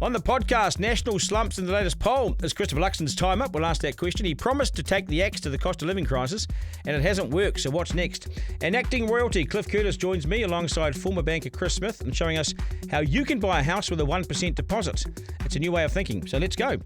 On the podcast, national slumps in the latest poll. Is Christopher Luxon's time up? We'll ask that question. He promised to take the axe to the cost of living crisis, and it hasn't worked, so what's next? And acting royalty, Cliff Curtis joins me alongside former banker Chris Smith and showing us how you can buy a house with a 1% deposit. It's a new way of thinking, so let's go.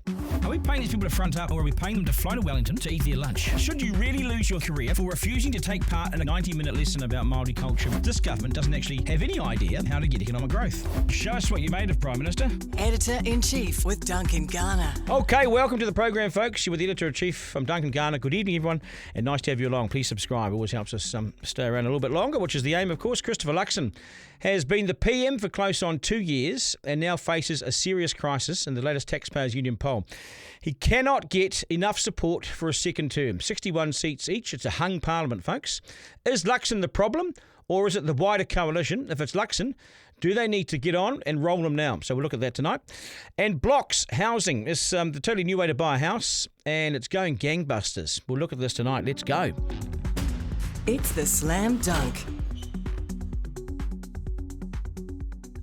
Are we paying these people to front up, or are we paying them to fly to Wellington to eat their lunch? Should you really lose your career for refusing to take part in a 90-minute lesson about Māori culture? This government doesn't actually have any idea how to get economic growth. Show us what you made of, Prime Minister. Editor-in-Chief with Duncan, Garner. Okay, welcome to the program, folks. You're with the Editor-in-Chief. I'm Duncan, Garner. Good evening, everyone, and nice to have you along. Please subscribe. It always helps us stay around a little bit longer, which is the aim, of course. Christopher Luxon has been the PM for close on 2 years and now faces a serious crisis in the latest Taxpayers Union poll. He cannot get enough support for a second term. 61 seats each. It's a hung parliament, folks. Is Luxon the problem, or is it the wider coalition? If it's Luxon, do they need to get on and roll them now? So we'll look at that tonight. And blocks housing is the totally new way to buy a house, and it's going gangbusters. We'll look at this tonight. Let's go. It's the Slam Dunk.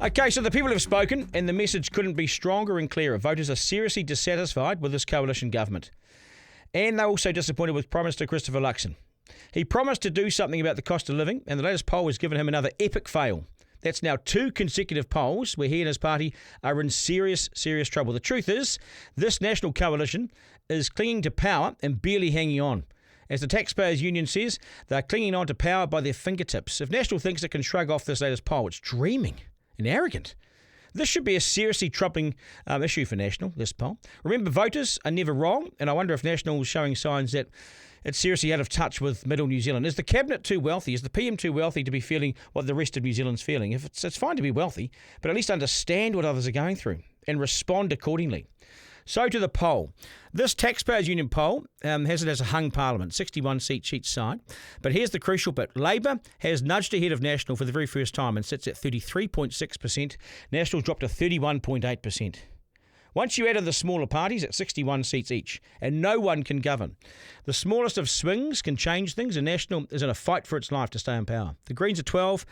Okay, so the people have spoken, and the message couldn't be stronger and clearer. Voters are seriously dissatisfied with this coalition government. And they're also disappointed with Prime Minister Christopher Luxon. He promised to do something about the cost of living, and the latest poll has given him another epic fail. That's now 2 consecutive polls where he and his party are in serious, serious trouble. The truth is, this national coalition is clinging to power and barely hanging on. As the Taxpayers Union says, they're clinging on to power by their fingertips. If National thinks it can shrug off this latest poll, it's dreaming and arrogant. This should be a seriously troubling issue for National, this poll. Remember, voters are never wrong, and I wonder if National is showing signs that it's seriously out of touch with middle New Zealand. Is the Cabinet too wealthy? Is the PM too wealthy to be feeling what the rest of New Zealand's feeling? If it's fine to be wealthy, but at least understand what others are going through and respond accordingly. So to the poll. This Taxpayers Union poll has it as a hung parliament, 61 seats each side. But here's the crucial bit. Labor has nudged ahead of National for the very first time and sits at 33.6%. National's dropped to 31.8%. Once you add in the smaller parties at 61 seats each, and no one can govern. The smallest of swings can change things, and National is in a fight for its life to stay in power. The Greens are 12,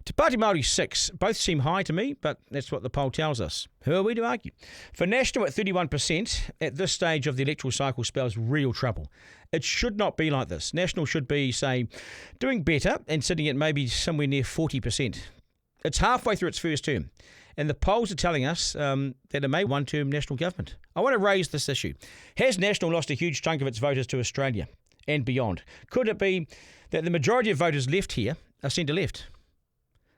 Te Pāti Māori 6. Both seem high to me, but that's what the poll tells us. Who are we to argue? For National at 31%, at this stage of the electoral cycle spells real trouble. It should not be like this. National should be, say, doing better and sitting at maybe somewhere near 40%. It's halfway through its first term. And the polls are telling us that it may be one-term National government. I want to raise this issue. Has National lost a huge chunk of its voters to Australia and beyond? Could it be that the majority of voters left here are centre-left?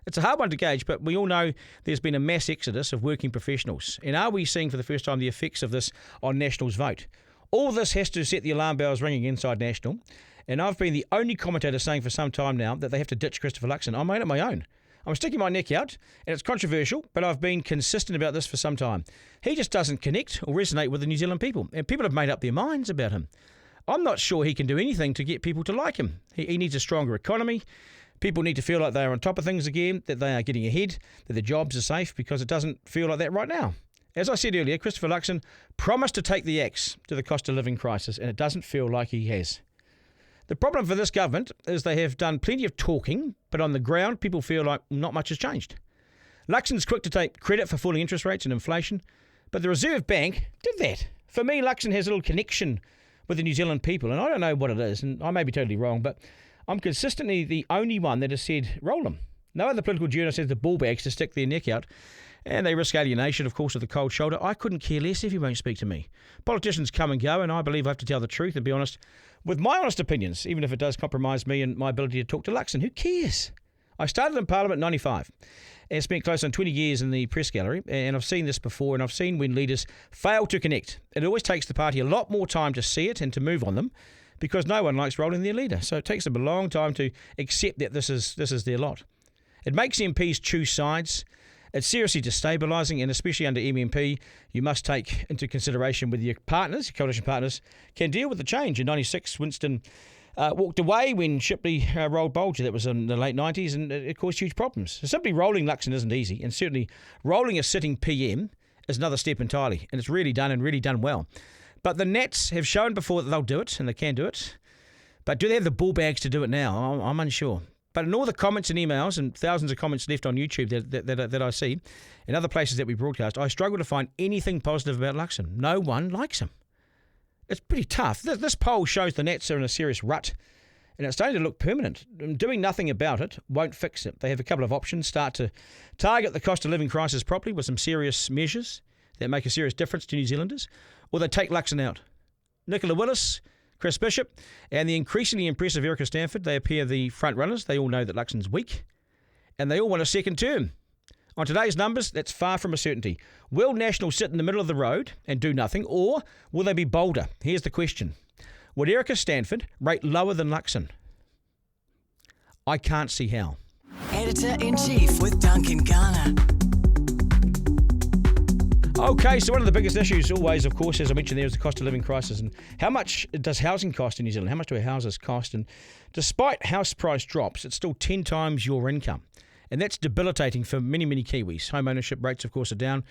It's a hard one to gauge, but we all know there's been a mass exodus of working professionals. And are we seeing for the first time the effects of this on National's vote? All this has to set the alarm bells ringing inside National. And I've been the only commentator saying for some time now that they have to ditch Christopher Luxon. I made it my own. I'm sticking my neck out, and it's controversial, but I've been consistent about this for some time. He just doesn't connect or resonate with the New Zealand people, and people have made up their minds about him. I'm not sure he can do anything to get people to like him. He needs a stronger economy. People need to feel like they're on top of things again, that they are getting ahead, that their jobs are safe, because it doesn't feel like that right now. As I said earlier, Christopher Luxon promised to take the axe to the cost of living crisis, and it doesn't feel like he has. The problem for this government is they have done plenty of talking, but on the ground, people feel like not much has changed. Luxon's quick to take credit for falling interest rates and inflation, but the Reserve Bank did that. For me, Luxon has a little connection with the New Zealand people, and I don't know what it is, and I may be totally wrong, but I'm consistently the only one that has said, roll them. No other political journalist has the ball bags to stick their neck out, and they risk alienation, of course, with the cold shoulder. I couldn't care less if he won't speak to me. Politicians come and go, and I believe I have to tell the truth and be honest with my honest opinions, even if it does compromise me and my ability to talk to Luxon. Who cares? I started in Parliament in 95 and spent close on 20 years in the press gallery, and I've seen this before, and I've seen when leaders fail to connect. It always takes the party a lot more time to see it and to move on them, because no one likes rolling their leader. So it takes them a long time to accept that this is their lot. It makes MPs choose sides. It's seriously destabilising, and especially under MMP, you must take into consideration whether your partners, your coalition partners, can deal with the change. In 96, Winston walked away when Shipley rolled Bolger. That was in the late 90s, and it caused huge problems. So simply rolling Luxon isn't easy, and certainly rolling a sitting PM is another step entirely, and it's really done well. But the Nats have shown before that they'll do it, and they can do it. But do they have the ball bags to do it now? I'm unsure. But in all the comments and emails and thousands of comments left on YouTube that I see, and other places that we broadcast, I struggle to find anything positive about Luxon. No one likes him. It's pretty tough. This poll shows the Nats are in a serious rut, and it's starting to look permanent. Doing nothing about it won't fix it. They have a couple of options. Start to target the cost of living crisis properly with some serious measures that make a serious difference to New Zealanders, or they take Luxon out. Nicola Willis, Chris Bishop, and the increasingly impressive Erica Stanford, they appear the front runners. They all know that Luxon's weak, and they all want a second term. On today's numbers, that's far from a certainty. Will National sit in the middle of the road and do nothing, or will they be bolder? Here's the question. Would Erica Stanford rate lower than Luxon? I can't see how. Editor-in-Chief with Duncan Garner. Okay, so one of the biggest issues always, of course, as I mentioned there, is the cost of living crisis. And how much does housing cost in New Zealand? How much do our houses cost? And despite house price drops, it's still 10 times your income. And that's debilitating for many, many Kiwis. Home ownership rates, of course, are down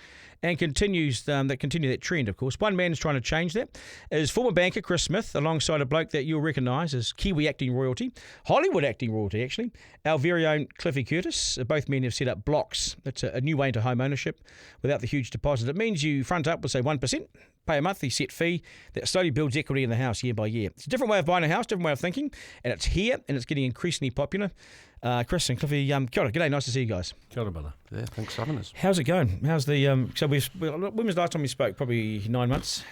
and continue that trend, of course. One man is trying to change that is former banker Chris Smith, alongside a bloke that you'll recognise as Kiwi acting royalty, Hollywood acting royalty, actually, our very own Cliffy Curtis. Both men have set up blocks. That's a new way into home ownership without the huge deposit. It means you front up with, say, 1%, pay a monthly set fee that slowly builds equity in the house year by year. It's a different way of buying a house, different way of thinking, and it's here, and it's getting increasingly popular. Chris and Cliffy, kia ora. G'day, nice to see you guys. Kia ora, brother. Yeah, thanks for having us. How's it going? How's the when was the last time we spoke? Probably 9 months,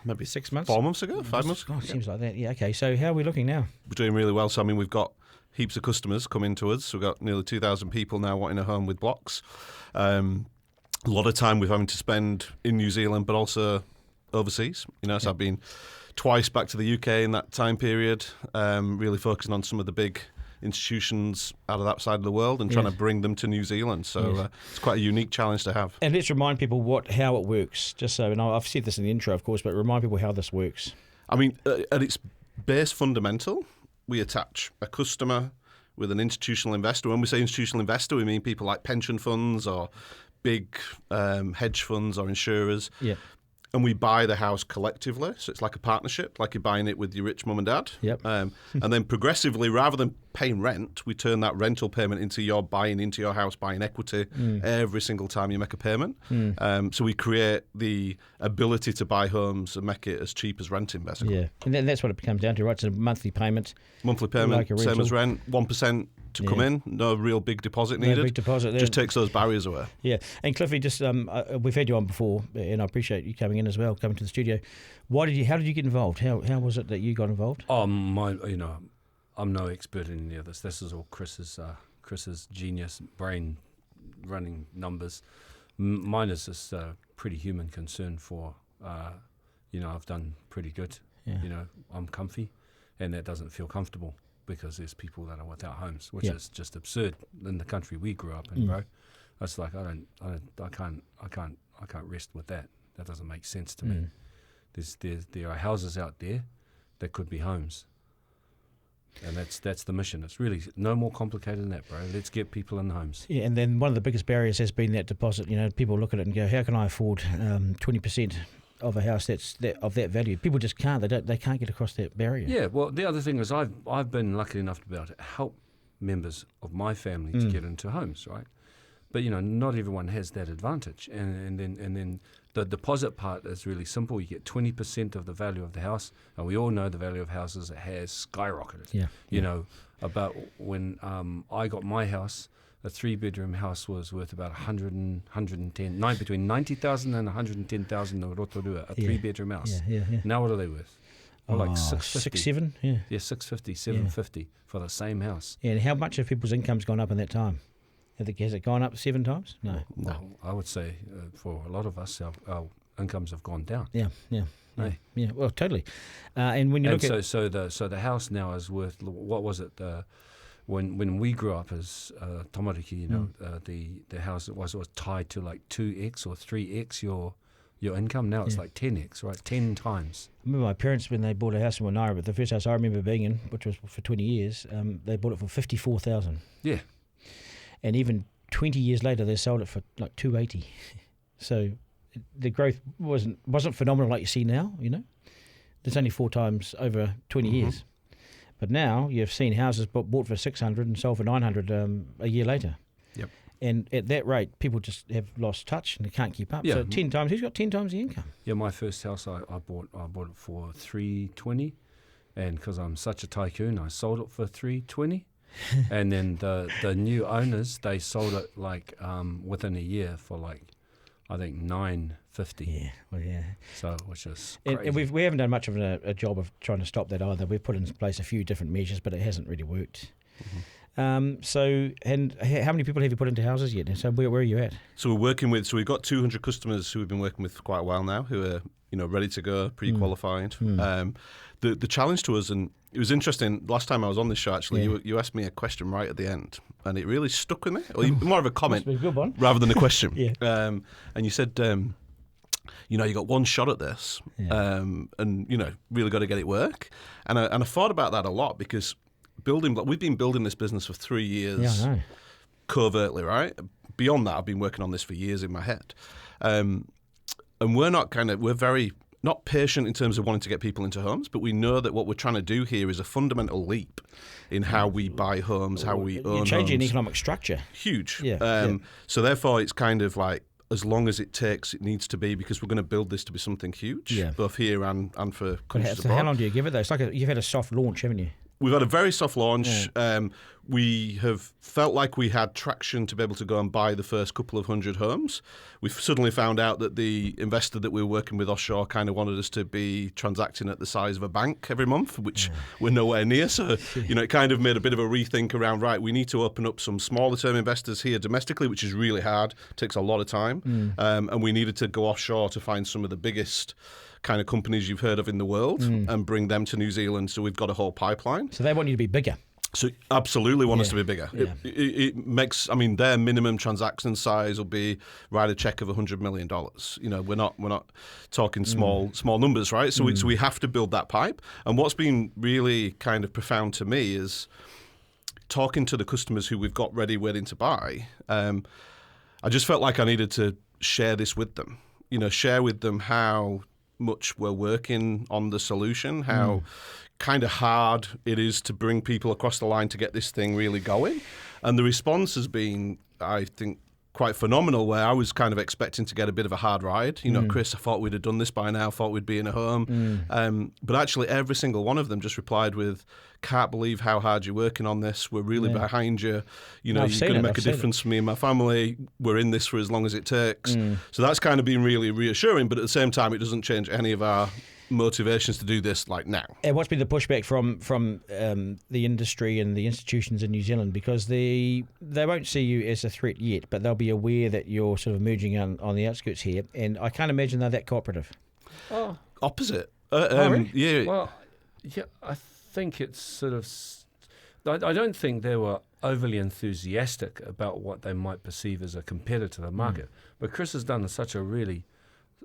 maybe 6 months, 4 months ago, 5 months ago. Oh, it seems like that. Yeah. Okay. So how are we looking now? We're doing really well. So I mean, we've got heaps of customers coming to us. We've got nearly 2,000 people now wanting a home with blocks. A lot of time we're having to spend in New Zealand, but also overseas. So I've been twice back to the UK in that time period, really focusing on some of the big institutions out of that side of the world and trying to bring them to New Zealand. So it's quite a unique challenge to have. And let's remind people how it works, just so, and I've said this in the intro, of course, but remind people how this works. I mean, at its base fundamental, we attach a customer with an institutional investor. When we say institutional investor, we mean people like pension funds or big hedge funds or insurers. Yeah. And we buy the house collectively, so it's like a partnership, like you're buying it with your rich mum and dad. Yep. And then progressively, rather than paying rent, we turn that rental payment into your buying into your house, buying equity every single time you make a payment. So we create the ability to buy homes and make it as cheap as renting, basically. Yeah, and then that's what it comes down to, right? It's a monthly payment. Monthly payment, like same as rent, 1% to come in, no real big deposit needed. No big deposit. Just takes those barriers away. Yeah, and Cliffy, just we've had you on before, and I appreciate you coming in as well, coming to the studio. How did you get involved? How was it that you got involved? I'm no expert in any of this. This is all Chris's genius brain running numbers. Mine is just pretty human concern for, I've done pretty good. Yeah. I'm comfy, and that doesn't feel comfortable because there's people that are without homes, which is just absurd in the country we grew up in, bro. It's like I can't rest with that. That doesn't make sense to me. There are houses out there that could be homes. And that's the mission. It's really no more complicated than that, bro. Let's get people in the homes. Yeah, and then one of the biggest barriers has been that deposit. People look at it and go, "How can I afford 20% of a house of that value?" People just can't. They can't get across that barrier. Yeah. Well, the other thing is, I've been lucky enough to be able to help members of my family to get into homes, right? But not everyone has that advantage, and then the deposit part is really simple. You get 20% of the value of the house, and we all know the value of houses has skyrocketed. Yeah. About when I got my house, a 3-bedroom house was worth about 110, between 90,000 and 110,000 no Rotorua, a 3-bedroom house. Yeah. Now what are they worth? Like 650. 6, 7, yeah. Yeah, 650, 750 for the same house. Yeah, and how much have people's incomes gone up in that time? Has it gone up 7 times? No. Well, I would say for a lot of us, our incomes have gone down. Yeah. Hey. Yeah, well, totally. And when you look at... So the house now is worth, what was it, when we grew up as Tamariki, the house was tied to like 2x or 3x your income. Now it's like 10x, right? 10 times. I remember my parents, when they bought a house in Wanaira, but the first house I remember being in, which was for 20 years, they bought it for 54,000. Yeah. And even 20 years later, they sold it for like 280. So the growth wasn't phenomenal like you see now. There's only 4 times over 20 years. But now you've seen houses bought for 600 and sold for 900 a year later. Yep. And at that rate, people just have lost touch and they can't keep up. Yeah. So 10 times, who's got 10 times the income? Yeah, my first house I bought it for $320, and because I'm such a tycoon, I sold it for $320. And then the new owners, they sold it like within a year for like, I think $950. Yeah, well, yeah. So, which is crazy. And we haven't done much of a job of trying to stop that either. We've put in place a few different measures, but it hasn't really worked. So, and how many people have you put into houses yet? So where are you at? So we've got 200 customers who we've been working with for quite a while now, who are ready to go, pre-qualified. The challenge to us, and it was interesting. Last time I was on this show, actually, you asked me a question right at the end, and it really stuck with me. Or more of a comment, Must be a good one. rather than a question. Yeah. And you said, you got one shot at this, and really got to get it work. And I thought about that a lot because we've been building this business for 3 years, Yeah, I know. covertly, right? Beyond that, I've been working on this for years in my head, and we're very not patient in terms of wanting to get people into homes, but we know that what we're trying to do here is a fundamental leap in how we buy homes, how we own You're changing homes. economic structure. Huge. Yeah. So therefore, it's kind of like, as long as it takes, it needs to be, because we're going to build this to be something huge, both here and for countries So abroad. how long do you give it though? It's like you've had a soft launch, haven't you? We've had a very soft launch. We have felt like we had traction to be able to go and buy the first couple of 100 homes. We've suddenly found out that the investor that we were working with offshore kind of wanted us to be transacting at the size of a bank every month, which we're nowhere near. So, it kind of made a bit of a rethink around, right, we need to open up some smaller term investors here domestically, which is really hard, takes a lot of time. And we needed to go offshore to find some of the biggest kind of companies you've heard of in the world and bring them to New Zealand. So we've got a whole pipeline. So they want you to be bigger. So absolutely want us to be bigger. Yeah. It makes, their minimum transaction size will be write a check of $100 million. We're not talking small numbers, right? So we have to build that pipe. And what's been really kind of profound to me is talking to the customers who we've got ready, waiting to buy. I just felt like I needed to share this with them. Share with them how much we're working on the solution, how kind of hard it is to bring people across the line to get this thing really going. And the response has been, I think, quite phenomenal, where I was kind of expecting to get a bit of a hard ride. Chris, I thought we'd have done this by now, thought we'd be in a home. But actually every single one of them just replied with, can't believe how hard you're working on this. We're really behind you. You're going to make a difference for me and my family. We're in this for as long as it takes. So that's kind of been really reassuring, but at the same time, it doesn't change any of our motivations to do this like now. And what's been the pushback from the industry and the institutions in New Zealand? Because they won't see you as a threat yet, but they'll be aware that you're sort of emerging on the outskirts here, and I can't imagine they're that cooperative. Opposite. Really? Yeah. Well, yeah, I think it's sort of. I don't think they were overly enthusiastic about what they might perceive as a competitor to the market. But Chris has done such a really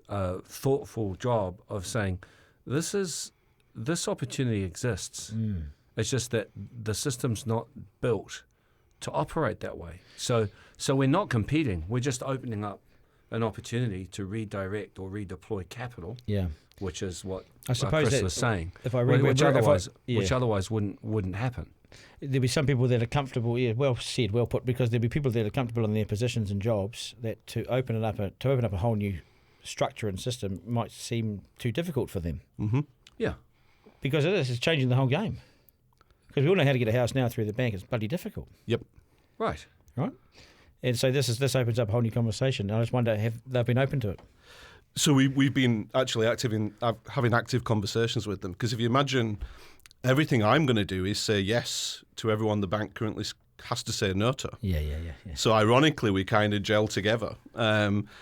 thoughtful job of saying, this opportunity exists. It's just that the system's not built to operate that way. So we're not competing. We're just opening up an opportunity to redirect or redeploy capital. Yeah. Which is what I suppose Chris was saying. If I read, which otherwise wouldn't happen. There'll be some people that are comfortable. Yeah, well said, well put. Because there'll be people that are comfortable in their positions and jobs that to open up a whole new structure and system might seem too difficult for them. Yeah, because it's changing the whole game. Because we all know how to get a house now through the bank. It's bloody difficult. Yep. Right. And so this opens up a whole new conversation. I just wonder, have they been open to it? So we've been actually having active conversations with them, because if you imagine, everything I'm going to do is say yes to everyone the bank currently has to say no to. Yeah. So ironically, we kind of gel together,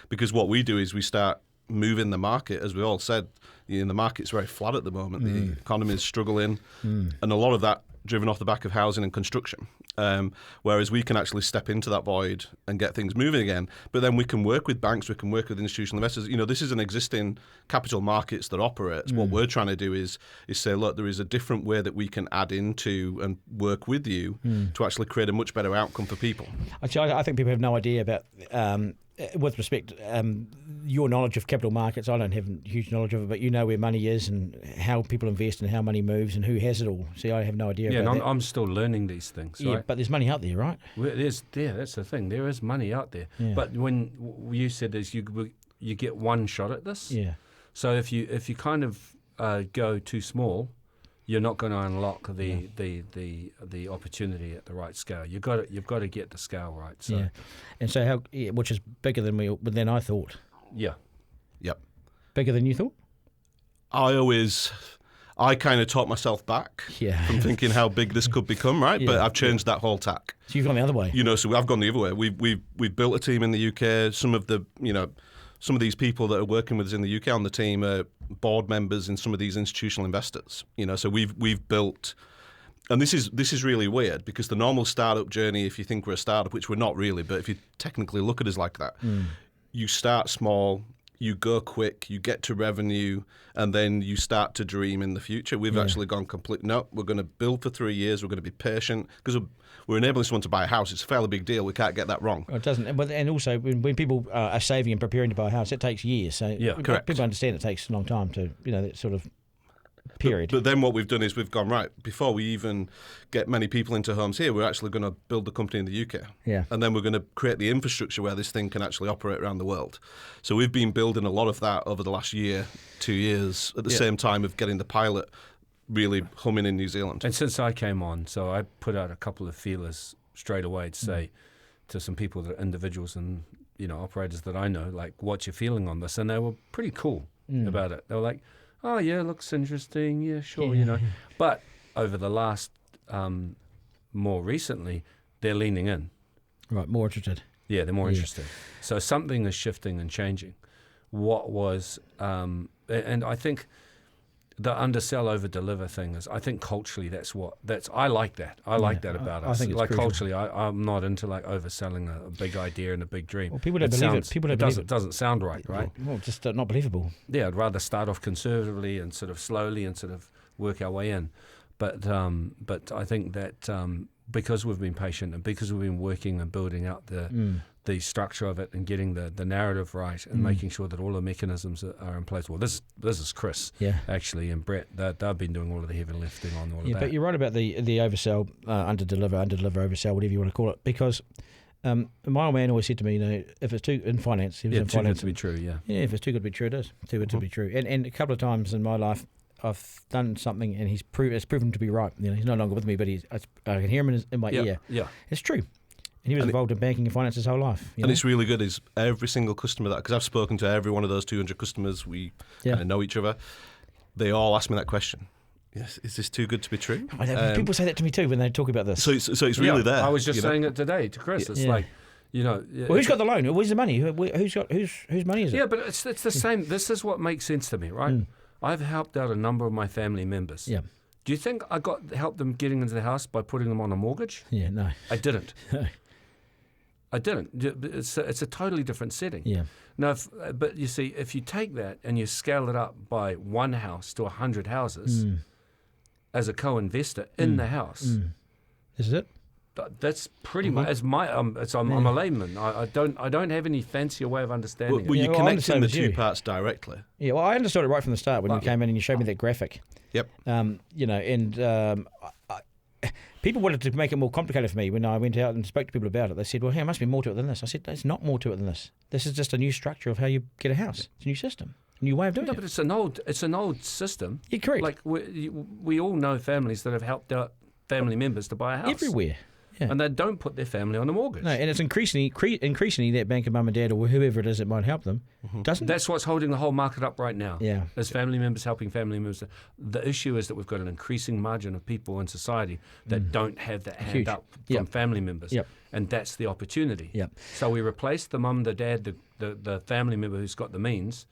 because what we do is we start moving the market. As we all said, the market's very flat at the moment. The economy is struggling, and a lot of that driven off the back of housing and construction. Whereas we can actually step into that void and get things moving again. But then we can work with banks, we can work with institutional investors. This is an existing capital markets that operates. What we're trying to do is say, look, there is a different way that we can add into and work with you to actually create a much better outcome for people. Actually, I think people have no idea about with respect, your knowledge of capital markets, I don't have huge knowledge of it, but you know where money is and how people invest and how money moves and who has it all. See, I have no idea about that. I'm still learning these things, Yeah, right? but there's money out there, right? Well, that's the thing. There is money out there. Yeah. But when you said this, you get one shot at this. Yeah. So if you kind of go too small, you're not going to unlock the opportunity at the right scale. You've got to get the scale right. So, Yeah. And so which is bigger than I thought. yeah. Yep. Bigger than you thought? I kind of taught myself back Yeah. from thinking how big this could become, right? Yeah. But I've changed that whole tack. So you've gone the other way. So I've gone the other way. We've built a team in the UK. Some of these people that are working with us in the UK on the team are board members in some of these institutional investors. So we've built, and this is really weird because the normal startup journey, if you think we're a startup, which we're not really, but if you technically look at us like that, you start small, you go quick, you get to revenue, and then you start to dream in the future. We've actually gone complete. No, we're going to build for 3 years. We're going to be patient because we're enabling someone to buy a house. It's a fairly big deal. We can't get that wrong. It doesn't. And also, when people are saving and preparing to buy a house, it takes years. So Correct. People understand it takes a long time to, that sort of period. But then what we've done is we've gone, right, before we even get many people into homes here, we're actually going to build the company in the UK. Yeah. And then we're going to create the infrastructure where this thing can actually operate around the world. So we've been building a lot of that over the last year, 2 years, at the same time of getting the pilot really humming in New Zealand. And since I came on, so I put out a couple of feelers straight away to say to some people, that individuals and operators that I know, like, what's your feeling on this? And they were pretty cool about it. They were like, oh yeah, looks interesting. Yeah, sure. But over the last, more recently, they're leaning in. Right, more interested. Yeah, they're more interested. So something is shifting and changing. What was, and I think the undersell over deliver thing is, I think culturally I like that. I like that about us. I think it's like crucial. culturally, I'm not into like overselling a big idea and a big dream. Well, people don't believe it. People don't believe it. Doesn't sound right? Well, just not believable. Yeah, I'd rather start off conservatively and sort of slowly and sort of work our way in. But I think that because we've been patient and because we've been working and building out the structure of it and getting the narrative right and making sure that all the mechanisms are in place. Well, this is Chris, actually, and Brett. They've been doing all of the heavy lifting on all of that. Yeah, but you're right about the oversell, underdeliver, oversell, whatever you want to call it, because my old man always said to me, if it's too in finance, he was in too finance, good to be true. Yeah. Yeah, if it's too good to be true, it is too good to be true. And a couple of times in my life, I've done something and it's proven to be right. He's no longer with me, but I can hear him in my ear. Yeah. It's true. And he was involved in banking and finance his whole life. And it's really good is every single customer because I've spoken to every one of those 200 customers, we kind of know each other. They all ask me that question. Yes, is this too good to be true? People say that to me too when they talk about this. So it's really there. I was just saying it today to Chris. It's like, well, who's got the loan? Where's the money? Whose money is it? Yeah, but it's the same. This is what makes sense to me, right? I've helped out a number of my family members. Yeah. Do you think I helped them getting into the house by putting them on a mortgage? Yeah, no. I didn't. No. I didn't. It's a totally different setting. Yeah. Now, but you see, if you take that and you scale it up by one house to 100 houses as a co-investor in the house, This is it. That's pretty much. It's I'm a layman. I don't have any fancier way of understanding Well, it. you're connecting the two parts directly. Yeah, well, I understood it right from the start when you came in and you showed me that graphic. Yep. People wanted to make it more complicated for me when I went out and spoke to people about it. They said, well, hey, there must be more to it than this. I said, there's not more to it than this. This is just a new structure of how you get a house. It's a new system, a new way of doing it. But it's an old system. Yeah, correct. Like we all know families that have helped out family members to buy a house. Everywhere. Yeah. And they don't put their family on a mortgage. No, and it's increasingly that bank of mum and dad or whoever it is that might help them doesn't. That's what's holding the whole market up right now. Yeah. As family members helping family members. The issue is that we've got an increasing margin of people in society that don't have that hand up from family members. Yep. And that's the opportunity. Yep. So we replace the mum, the dad, the family member who's got the means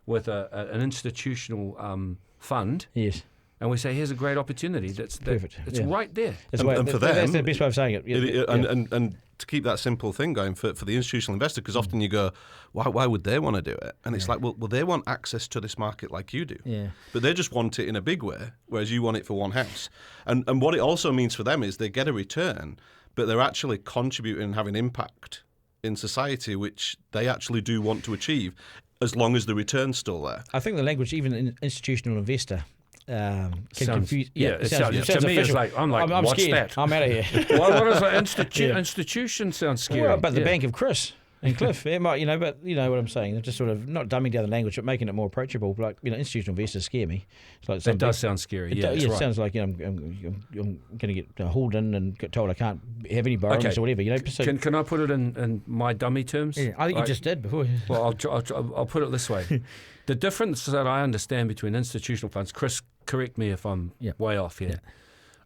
with an institutional fund. Yes. And we say, here's a great opportunity. That's perfect. It's right there. That's for them, that's the best way of saying it. And to keep that simple thing going for the institutional investor, because often you go, why would they want to do it? And it's like, well, they want access to this market like you do. Yeah. But they just want it in a big way, whereas you want it for one house. And what it also means for them is they get a return, but they're actually contributing and having impact in society, which they actually do want to achieve, as long as the return's still there. I think the language, even an institutional investor, can Sounds- confuse. yeah, it sounds- to me, it's official. like- I'm what's scared. that? I'm out of here. What is an institution? Sounds scary. Well, but the Yeah. Bank of Chris and Cliff, it might, but you know what I'm saying. They're just sort of not dumbing down the language, but making it more approachable. Like, institutional investors scare me. It's like That does sound scary. Yeah, that's it right. sounds like I'm going to get hauled in and get told I can't have any borrowings Okay. or whatever. So, Can I put it in my dummy terms? yeah, I think you Like- just did before. Well, I'll put it this way. The difference that I understand between institutional funds, Chris, correct me if I'm Yeah. way off here.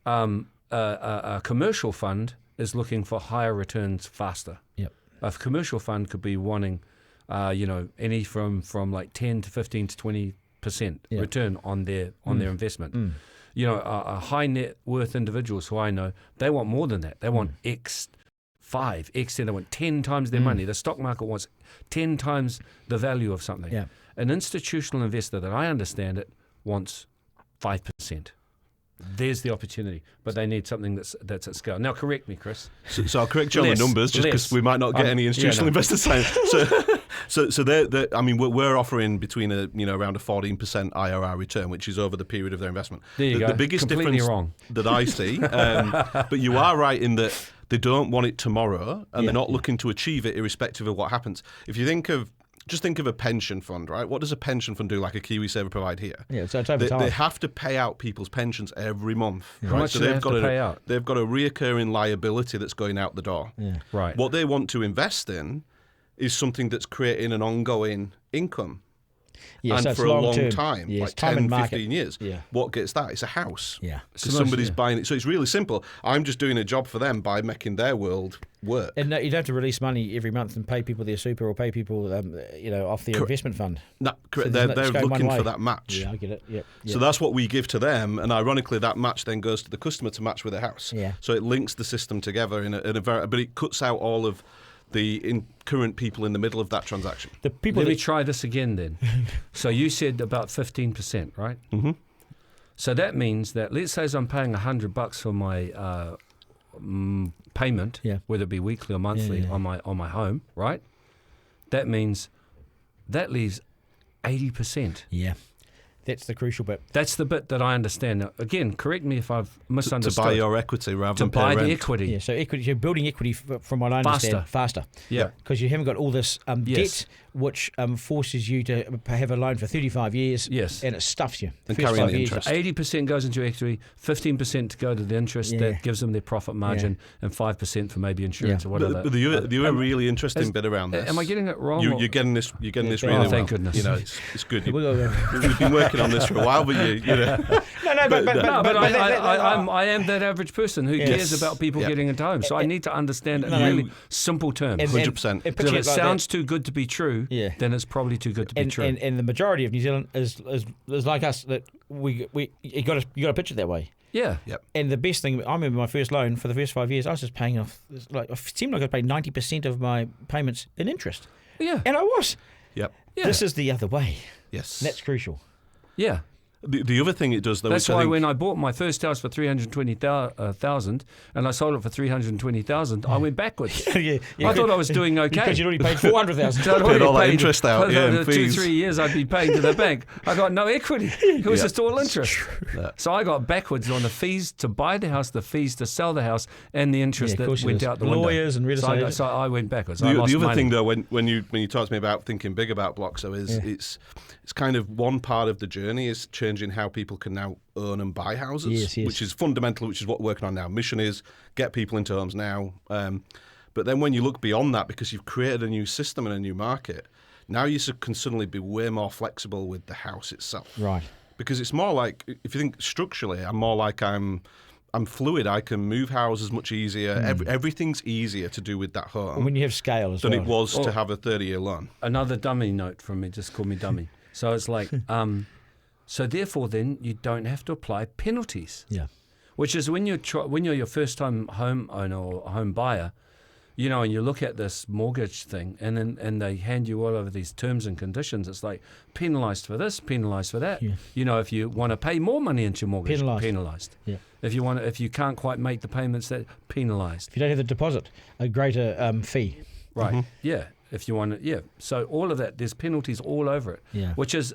A commercial fund is looking for higher returns faster. Yep. A commercial fund could be wanting, any from like 10 to 15 to 20% Yeah. return on their investment. A high net worth individuals who I know, they want more than that. They want X5, X10. They want 10 times their money. The stock market wants 10 times the value of something. Yeah. An institutional investor, that I understand it, wants 5%. There's the opportunity, but they need something that's at scale. Now, correct me, Chris. So I'll correct you on Less, the numbers, just because less. we might not get any institutional investors saying. So they're, I mean, we're offering between around a 14% IRR return, which is over the period of their investment. There you go. The biggest Completely difference wrong. that I see, but you are right in that they don't want it tomorrow, and they're not looking to achieve it irrespective of what happens. If you think of a pension fund, right? What does a pension fund do, like a KiwiSaver provide here? Yeah, so it's over time. They have to pay out people's pensions every month. How Right? much So do they have to pay out? They've got a reoccurring liability that's going out the door. Yeah. Right. What they want to invest in is something that's creating an ongoing income. Yeah, And so it's for a long long-term. time, Yes, like time 10, and market. 15 years. Yeah. What gets that? It's a house. Yeah. Because So somebody's yeah. buying it. So it's really simple. I'm just doing a job for them by making their world work. And you don't have to release money every month and pay people their super or pay people, off their investment fund. No, So they're it's going one looking way. for that match. Yeah, I get it. Yep. So that's what we give to them, and ironically, that match then goes to the customer to match with the house. Yeah. So it links the system together in a very, but it cuts out all of the current people in the middle of that transaction. The people Let me that, try this again then. So you said about 15%, right? Mm-hmm. So that means that, let's say I'm paying $100 for my payment, Yeah. whether it be weekly or monthly, Yeah. on my home, right? That means that leaves 80%. yeah, that's the crucial bit. That's the bit that I understand. Now, again, correct me if I've To misunderstood. buy your equity rather To than pay buy the rent. equity. Yeah, so equity, you're building equity from what I understand faster. Yeah. Because you haven't got all this Yes. debt, which forces you to have a loan for 35 years. Yes. And it stuffs you. And First carrying 5 the years, interest. 80% goes into equity, 15% to go to the interest. Yeah. That gives them their profit margin, and 5% for maybe insurance Yeah. or whatever. But the other really interesting bit around this. Am I getting it wrong? You're getting this. You're getting this Oh, really well. thank goodness. It's good. We'll go there. We've been working on this for a while, but you know. No, but I am that average person who Yes. cares about people Yeah. getting into homes. So I need to understand it in No. really simple terms. And- 100%. and Because picture if it it like sounds that. too good to be true, Yeah. then it's probably too good to be and, true. and the majority of New Zealand is like us, that we you got to pitch it that way. yeah. Yep. And the best thing, I remember my first loan for the first 5 years, I was just paying off. It seemed like I paid 90% of my payments in interest, Yeah. and I was. Yep. Yeah. This is the other way. Yes. That's crucial. Yeah. The other thing it does, though, That's which I why think, when I bought my first house for 320,000 and I sold it for 320,000, I went backwards. Yeah, I thought I was doing okay. because you'd already paid 400,000. So I'd Paid already all that paid interest out, for yeah, the and 2-3 fees. years I'd be paying to the bank. I got no equity. It was Yeah. just all interest. Yeah. So I got backwards on the fees to buy the house, the fees to sell the house, and the interest Yeah, of that course it went is. out the window. Lawyers and real so estate. so I went backwards. I The lost other money. thing, though, when you talk to me about thinking big about blocks, though, is it's kind of one part of the journey is changing how people can now own and buy houses, Yes, yes. which is fundamental, which is what we're working on now. Mission is get people into homes now. But then when you look beyond that, because you've created a new system and a new market, now you can suddenly be way more flexible with the house itself. Right. Because it's more like, if you think structurally, I'm more like I'm fluid. I can move houses much easier. Everything's easier to do with that home When you have scale as than well. it was to have a 30-year loan. Another dummy note from me, just call me dummy. So it's like, so therefore then you don't have to apply penalties. Yeah. Which is when you're your first time home owner or home buyer, you know, and you look at this mortgage thing, and they hand you all over these terms and conditions. It's like penalised for this, penalised for that. Yeah. You know, if you want to pay more money into your mortgage, Penalised. penalised. Yeah. If you can't quite make the payments, that penalised. If you don't have the deposit, a greater fee. Right. Yeah. If you want to, yeah. So all of that, there's penalties all over it. Yeah. Which is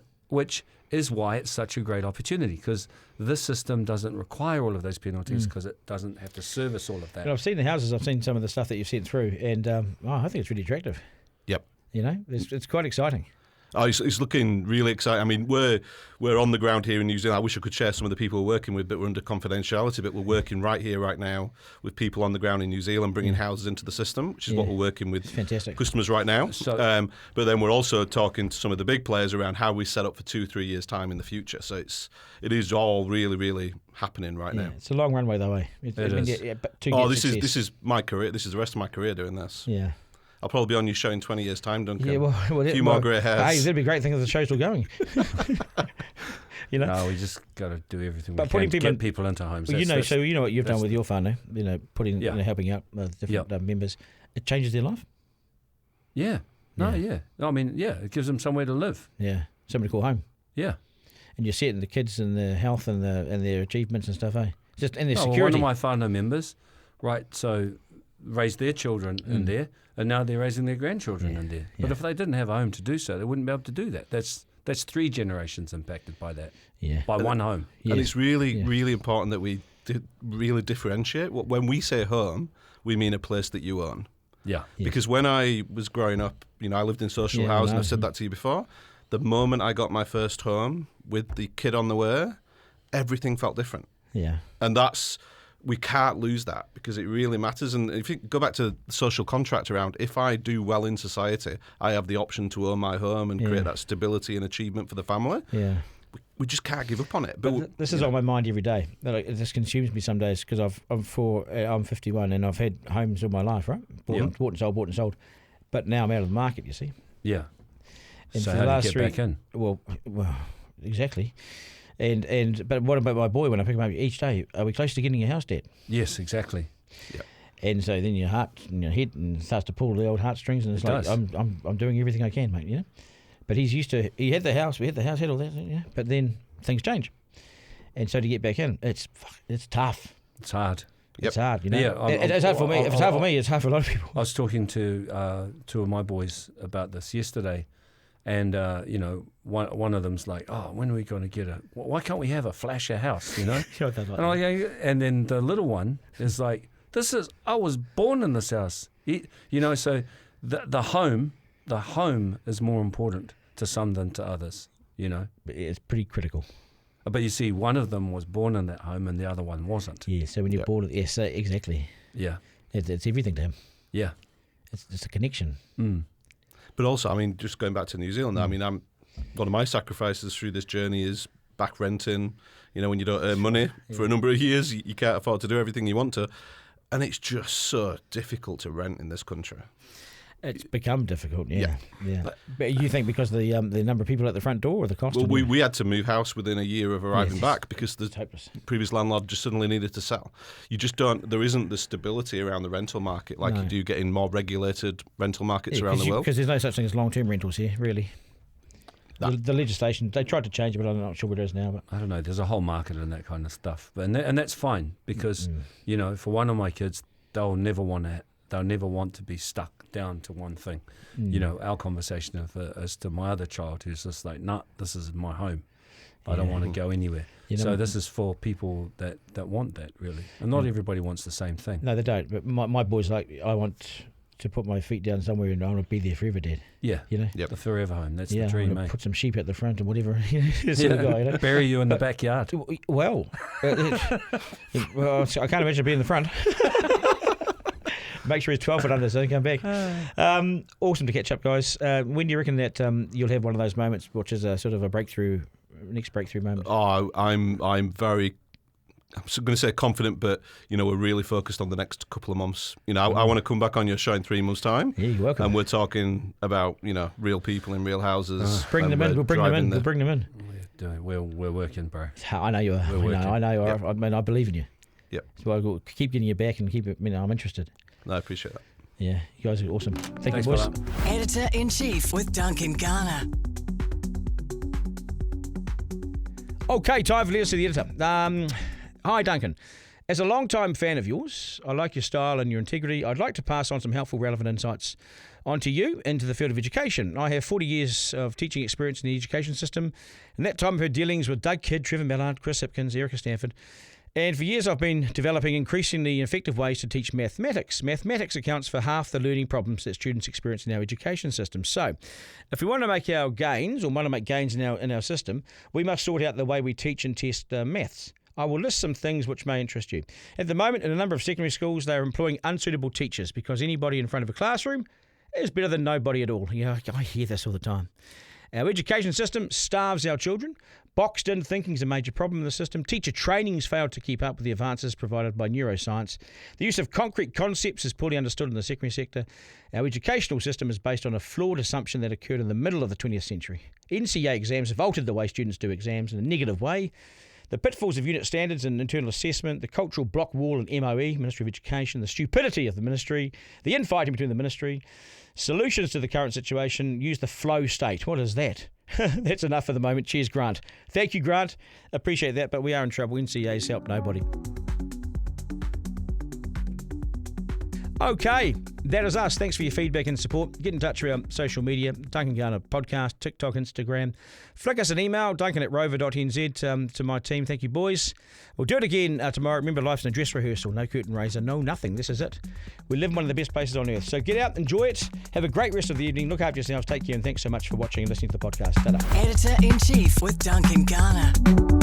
why it's such a great opportunity, because this system doesn't require all of those penalties because it doesn't have to service all of that. But I've seen the houses. I've seen some of the stuff that you've sent through, and I think it's really attractive. Yep. You know, it's quite exciting. Oh, it's looking really exciting. I mean, we're on the ground here in New Zealand. I wish I could share some of the people we're working with, but we're under confidentiality. But we're working right here, right now, with people on the ground in New Zealand, bringing houses into the system, which is what we're working with fantastic customers right now. So, but then we're also talking to some of the big players around how we set up for 2-3 years' time in the future. So it is all really, really happening right now. It's a long runway, though, eh? It is. This is my career. This is the rest of my career doing this. Yeah. I'll probably be on your show in 20 years' time, Duncan. Yeah, well, a few more grey hairs. Hey, that'd be a great thing if the show's still going. You know? No, we just got to do everything But we putting can to people get people into homes. Well, you know what you've done with your whānau, putting, Yeah. helping out different members. It changes their life. Yeah. No, yeah. I mean, yeah, it gives them somewhere to live. Yeah. Somebody to call home. Yeah. And you're setting the kids and their health and their achievements and stuff, eh? Just and their Well, security. one of my whānau members, right, so raised their children in there, and now they're raising their grandchildren in there. But if they didn't have a home to do so, they wouldn't be able to do that. That's 3 generations impacted by that. Yeah. By one home. Yeah. And it's really, really important that we really differentiate. When we say home, we mean a place that you own. Yeah. Because when I was growing up, I lived in social housing. I've said that to you before. The moment I got my first home with the kid on the way, everything felt different. Yeah. And we can't lose that, because it really matters. And if you go back to the social contract around, if I do well in society, I have the option to own my home and create that stability and achievement for the family. Yeah. We just can't give up on it. But this is on my mind every day. This consumes me some days because I'm 51 and I've had homes all my life, right? Bought and sold. But now I'm out of the market, you see. Yeah. And so for how the do last you get back in? Well, exactly. But what about my boy when I pick him up each day? Are we close to getting a house debt? Yes, exactly. Yeah. And so then your heart and your head and starts to pull the old heartstrings, and it's like does. I'm doing everything I can, mate. But he had the house, had all that, but then things change, and so to get back in, it's tough. It's hard. It's hard, Yeah, it's hard for me. If it's hard for me, it's hard for a lot of people. I was talking to 2 of my boys about this yesterday, and one of them's like, "Oh, when are we going to get why can't we have a flasher house?" And then the little one is like, I was born in this house. So the home is more important to some than to others. It's pretty critical. But you see, one of them was born in that home and the other one wasn't. Yeah. So when you're bored, yes, exactly. Yeah. It's everything to him. Yeah. It's a connection. Mm. But also, just going back to New Zealand, one of my sacrifices through this journey is back renting. When you don't earn money for a number of years, you can't afford to do everything you want to. And it's just so difficult to rent in this country. It's become difficult, yeah. But you think because of the number of people at the front door or the cost? Well, we had to move house within a year of arriving back because the previous landlord just suddenly needed to sell. You just there isn't the stability around the rental market like you do get in more regulated rental markets around the world. Because there's no such thing as long-term rentals here, really. The legislation, they tried to change it, but I'm not sure what it is now. But I don't know. There's a whole market in that kind of stuff, and that's fine because for one of my kids, they'll never want to be stuck down to one thing. Our conversation as to my other child who's just like, nah, this is my home. I don't want to go anywhere. So this is for people that want that, really. And not everybody wants the same thing. No, they don't. But my boy's like, I want to put my feet down somewhere and I want to be there forever, Dad. Yeah. Yep. The forever home. That's the dream, mate. Put some sheep at the front and whatever. Sort of guy, Bury you in the backyard. Well, I can't imagine being in the front. Make sure he's 12 foot under so he can come back. Awesome to catch up, guys. When do you reckon that you'll have one of those moments, which is a sort of a next breakthrough moment? Oh, I'm very, I'm going to say confident, but we're really focused on the next couple of months. I want to come back on your show in 3 months' time. Yeah, you're welcome. And we're talking about real people in real houses. Bring them in. We'll bring them in. We're working, bro. I know you are. I know you are. Yep. I mean, I believe in you. Yep. So I'll keep getting you back and keep it. I'm interested. No, I appreciate that. Yeah, you guys are awesome. Thanks, you, boys. Editor-in-Chief with Duncan Garner. Okay, time for letters to the editor. Hi, Duncan. As a long-time fan of yours, I like your style and your integrity. I'd like to pass on some helpful, relevant insights onto you into the field of education. I have 40 years of teaching experience in the education system, and that time I've had dealings with Doug Kidd, Trevor Mallard, Chris Hipkins, Erica Stanford. And for years I've been developing increasingly effective ways to teach mathematics. Mathematics accounts for half the learning problems that students experience in our education system. So if we want to make our gains, or want to make gains in our system, we must sort out the way we teach and test maths. I will list some things which may interest you. At the moment, in a number of secondary schools, they are employing unsuitable teachers because anybody in front of a classroom is better than nobody at all. I hear this all the time. Our education system starves our children. Boxed-in thinking is a major problem in the system. Teacher training has failed to keep up with the advances provided by neuroscience. The use of concrete concepts is poorly understood in the secondary sector. Our educational system is based on a flawed assumption that occurred in the middle of the 20th century. NCEA exams have altered the way students do exams in a negative way. The pitfalls of unit standards and internal assessment, the cultural block wall and MOE, Ministry of Education, the stupidity of the ministry, the infighting between the ministry. Solutions to the current situation, use the flow state. What is that? That's enough for the moment. Cheers, Grant. Thank you, Grant. Appreciate that, but we are in trouble. NCA's help nobody. Okay, that is us. Thanks for your feedback and support. Get in touch through our social media, Duncan Garner Podcast, TikTok, Instagram. Flick us an email, duncan@rover.nz, to my team. Thank you, boys. We'll do it again tomorrow. Remember, life's a dress rehearsal. No curtain raiser, no nothing. This is it. We live in one of the best places on earth. So get out, enjoy it. Have a great rest of the evening. Look after yourselves. Take care, and thanks so much for watching and listening to the podcast. Ta-da. Editor-in-Chief with Duncan Garner.